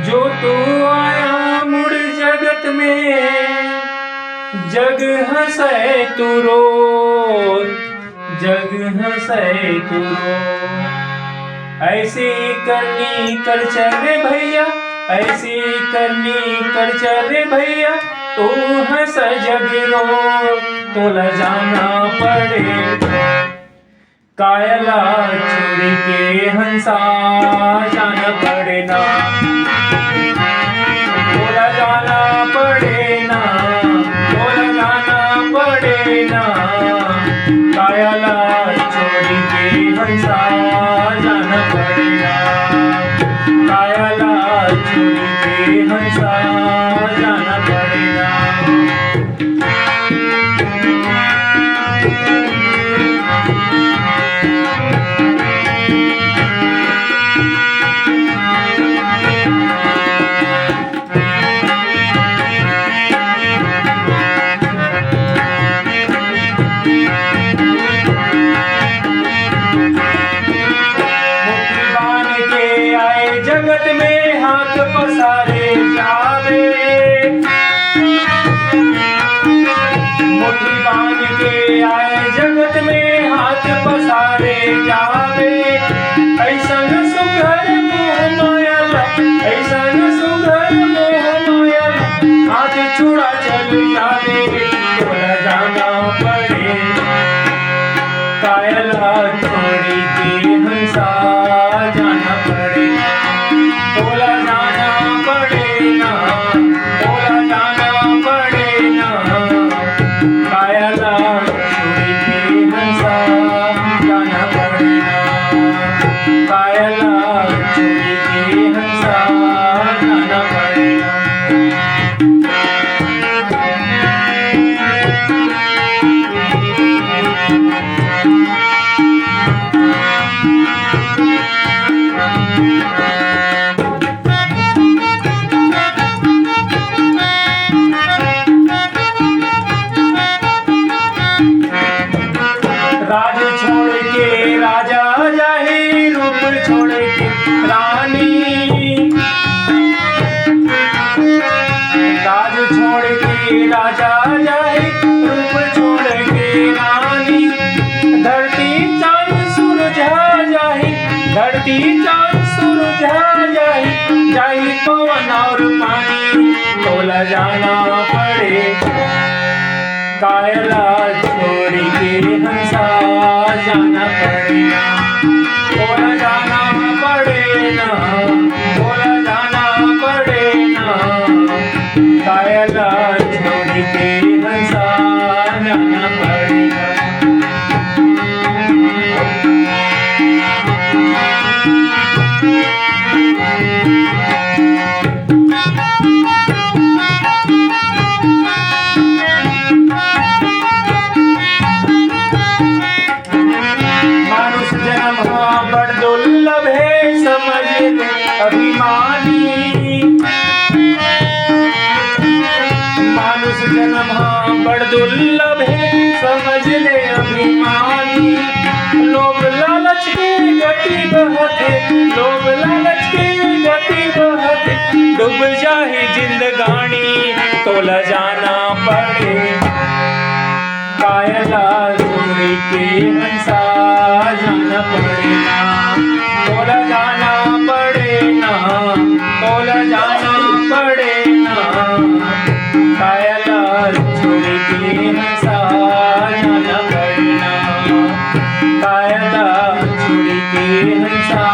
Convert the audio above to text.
जो तू आया मुड़ जगत में, जग हंसे तू रो, जग हंसे तू रो। ऐसी करनी कर चल रे भैया, ऐसी करनी कर चल रे भैया, तू हंस जग रो, तोला जाना पड़े। कायला छोड़ के हंसा जाना पड़े ना, तोला जाना पड़े ना, तोला जाना पड़े ना। कायला छोड़ के हंसा जाना पड़े ना, कायला छोड़ के हंसा जाना पड़े ना। जगत में हाथ पसारे जावे, मुट्ठी बांध के आए जगत में हाथ पसारे जावे। ऐसन सुघर मोह माया, ऐसन सुघर मोह माया, हाथ छुड़ा चल जावे, तोला जाना पड़े। कायला छोड़ी के हंसा जाना पड़े, तोला जाना पड़े ना, तोला जाना पड़े ना। कायला छोड़ के हंसा जाना पड़े ना, कायला छोड़ के हंसा जाना पड़े ना। राज छोड़ के राजा जाहि, रूप छोड़ के रानी। राज छोड़ के राजा जाहि, रूप छोड़ के रानी। धरती चांद सूरज जाहि, धरती चांद सूरज जाहि, जाहि पवन और पानी, तोला जाना पड़े। कायला छोड़ के हंसा जाना पड़े ना, तोला जाना पड़े ना, तोला जाना पड़े ना। कायला छोड़ के हंसा जाना पड़े ना। बड़ दुर्लभ है समझ ले अभिमानी, मानुष जन्म बड़ दुर्लभ है समझ ले अभिमानी। लोभ लालच के गति बहते, लोभ लालच के गति बहते, डूब जाए जिंदगानी, तोला जाना पड़े। कायला छोड़ के हंसा जाना पड़े ना, तोला जाना पड़े ना, तोला जाना पड़े ना। कायला छोड़ के हंसा जाना पड़े ना, कायला छोड़ के हंसा